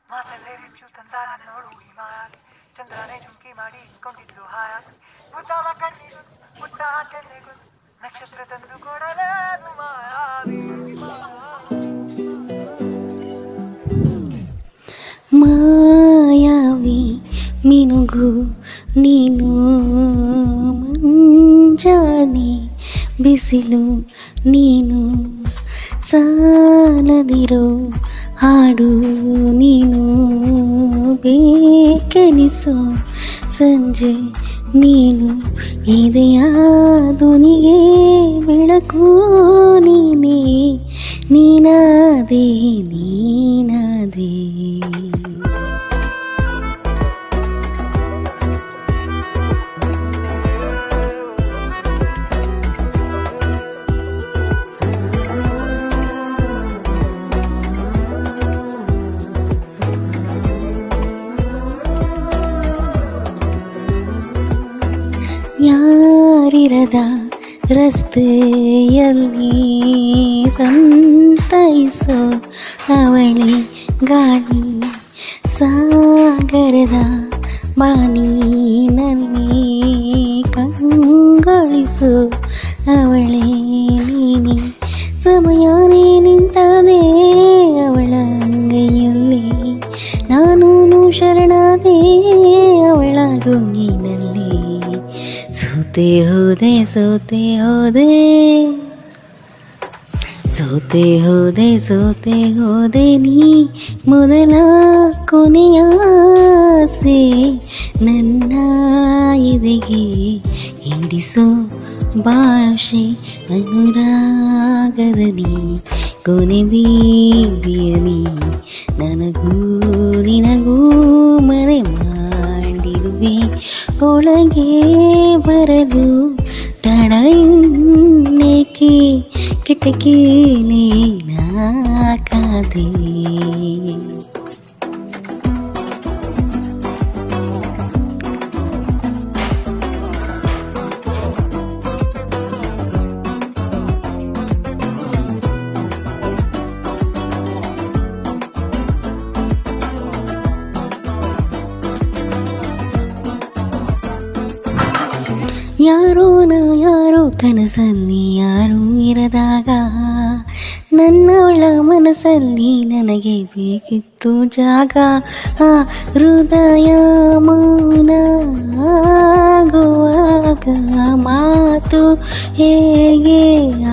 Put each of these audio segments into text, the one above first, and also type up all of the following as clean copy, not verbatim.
ಮಾತಲ್ಲೇರಿ mu ತಂದಾನ ನೋಡು ಈ ಮಾಯಾವಿ ಚಂದ್ರನೇ ಜುಂಕಿ ಮಾಡಿ ಕೊಂಡಿದ್ದು ಹಾಯಾಗಿ ಮುದ್ದಾದ ಕಣ್ಣಿಗೂ ಮುಟ್ಟ ಚೆನ್ನೆಗೂ ನಕ್ಷತ್ರ ತಂದು ಕೊಡಲೇನು ಮಾಯಾವಿ ಮಾಯಾವಿ ಮಿನುಗು ನೀನು ಮುಂಜಾನೆ ಬಿಸಿಲು ನೀನು ಸಾಲದಿರೋ ಹಾಡು ನೀನು ಬೇಕೆನಿಸೋ ಸಂಜೆ ನೀನು ಇದೆಯ ಧ್ವನಿಗೆ ಬೆಳಕು ನೀನೇ ನೀನಾದೆ ನೀನಾದೆ ಯಾರಿರದ ರಸ್ತೆಯಲ್ಲಿ ಸಂತೈಸೋ ಅವಳಿ ಗಾಳಿ ಸಾಗರದ ಬಾನಿನಲ್ಲಿ ಕಂಗೊಳಿಸೋ ಅವಳೇ ನೀನೆ ಸಮಯನೇ ನಿಂತದೆ ಅವಳ ಅಂಗೈಯಲ್ಲಿ ನಾನು ಶರಣಾದೆ ಅವಳ ಗುಂಗಿನಲ್ಲಿ ಸೋತೆ ಹೋದೆ ಸೋತೆ ಹೋದೆ ಸೋತೆ ಹೋದೆ ಸೋತೆ ಹೋದೆ ನೀ ಮೊದಲ ಕೊನೆಯ ಆಸೆ ನನ್ನ ಎದೆಗೆ ಹಿಡಿಸೋ ಭಾಷೆ ಅನುರಾಗದಲ್ಲಿ ಕೊನೆ ಬೀದಿಯಲಿ ನನಗೂ ನಿನಗೂ ಮನೆ ಮಾಡಿರುವೆ ಒಳಗೆ ಬರಲು ತಡ ಇನ್ನೇಕೆ ಕಿಟಕಿಲೇ ನಾಕಾದೆ ಯಾರೋ ಕನಸಲ್ಲಿ ಯಾರೂ ಇರದಾಗ ನನ್ನವಳ ಮನಸ್ಸಲ್ಲಿ ನನಗೆ ಬೇಕಿತ್ತು ಜಾಗ ಆ ಹೃದಯ ಮೌನ ಆಗುವಾಗ ಮಾತು ಹೇಗೆ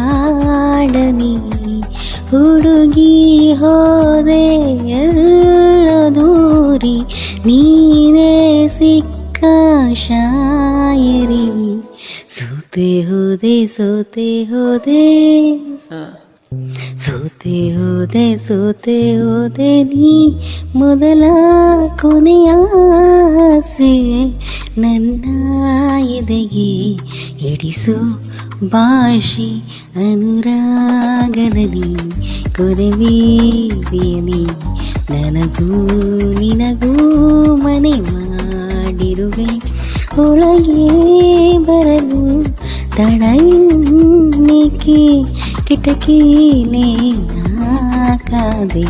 ಆಡನಿ ಹುಡುಗಿ ಹೋದೆ ಎಲ್ಲ ದೂರಿ ನೀನೇ ಸಿಕ್ಕ ಶಾಯರಿ ಸೋತೆ ಹೋದೆ ಸೋತೆ ಹೋದೆ ಸೋತೆ ಹೋದೆ ಸೋತೆ ಹೋದೆ ನೀ ಮೊದಲ ಕೊನೆಯ ಆಸೆ ನನ್ನ ಎದೆಗೆ ಹಿಡಿಸೋ ಭಾಷೆ ಅನುರಾಗದಲ್ಲಿ ಕೊನೆ ಬೀದಿಯಲಿ ನನಗೂ ನಿನಗೂ ಮನೆ ಮಾಡಿರುವೆ ಒಳಗೆ ಬರಲು ತಡ ಇನ್ನೇಕೆ ಕಿಟಕಿಲೇ ನಾಕಾದೆ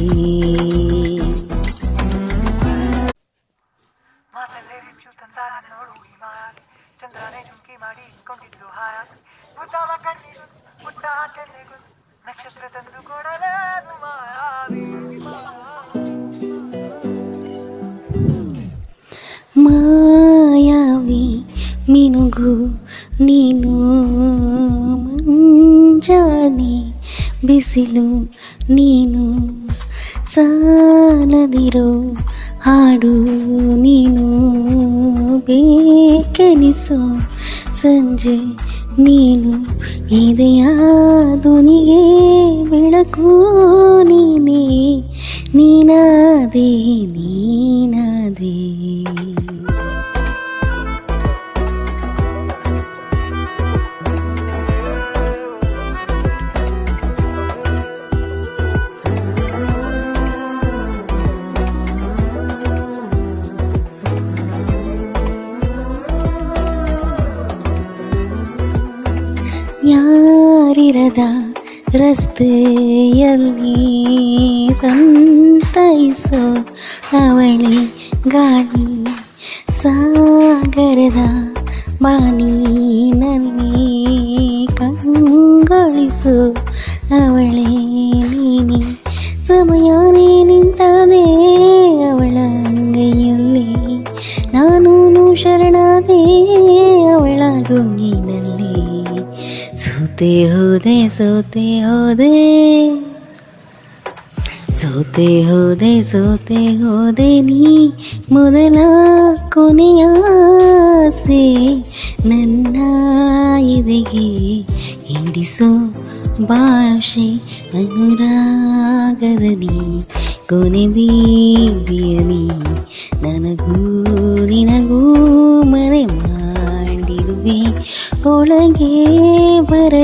ಮಾತಲ್ಲೇರಿ ಮ್ಯೂ ತಂದಾನ ನೋಡು ಈ ಮಾಯಾವಿ ಚಂದ್ರನೇ ಜುಂಕಿ ಮಾಡಿ ಕೊಂಡಿದ್ದು ಹಾಯಾಗಿ ಮುದ್ದಾದ ಕಣ್ಣಿಗೂ ಮುಟ್ಟ ಚೆನ್ನೆಗೂ ನಕ್ಷತ್ರ ತಂದು ಕೊಡಲೇನು ಮಾಯಾವಿ ಮಾಯಾವಿ ಮಿನುಗು ನೀನು ಮುಂಜಾನೆ ಬಿಸಿಲು ನೀನು ಸಾಲದಿರೋ ಹಾಡು ನೀನು ಬೇಕೆನಿಸೋ ಸಂಜೆ ನೀನು ಇದೆಯ ಧ್ವನಿಗೆ ಬೆಳಕು ನೀನೇ ನೀನಾದೆ ನೀನಾದೆ ಯಾರಿರದ ರಸ್ತೆಯಲ್ಲಿ ಸಂತೈಸೋ ಮಳೆ ಗಾಳಿ ಸಾಗರದ ಬಾನಿನಲ್ಲಿ ಕಂಗೊಳಿಸು ಅವಳೇ ನೀನೆ ಸಮಯಾನೇ ನಿಂತದೆ ಅವಳ ಅಂಗೈಯಲ್ಲಿ ನಾನು ಶರಣಾದೆ ಅವಳ ಗುಂಗಿನಲ್ಲಿ ಸೋತೆ ಹೋದೆ ಸೋತೆ ಹೋದೆ ಸೋತೆ ಹೋದೆ ಸೋತೆ ಹೋದೆ ನೀ ಮೊದಲ ಕೊನೆಯಾಸೆ ನನ್ನ ಎದೆಗೆ ಹಿಡಿಸೋ ಭಾಷೆ ಅನುರಾಗದ ನೀ ಕೊನೆ ಬೀದಿಯ ನೀ ನನಗೂ ನಿನಗೂ ಮರೆ ಮಾಡಿರುವೆ ಒಳಗೆ ಬರ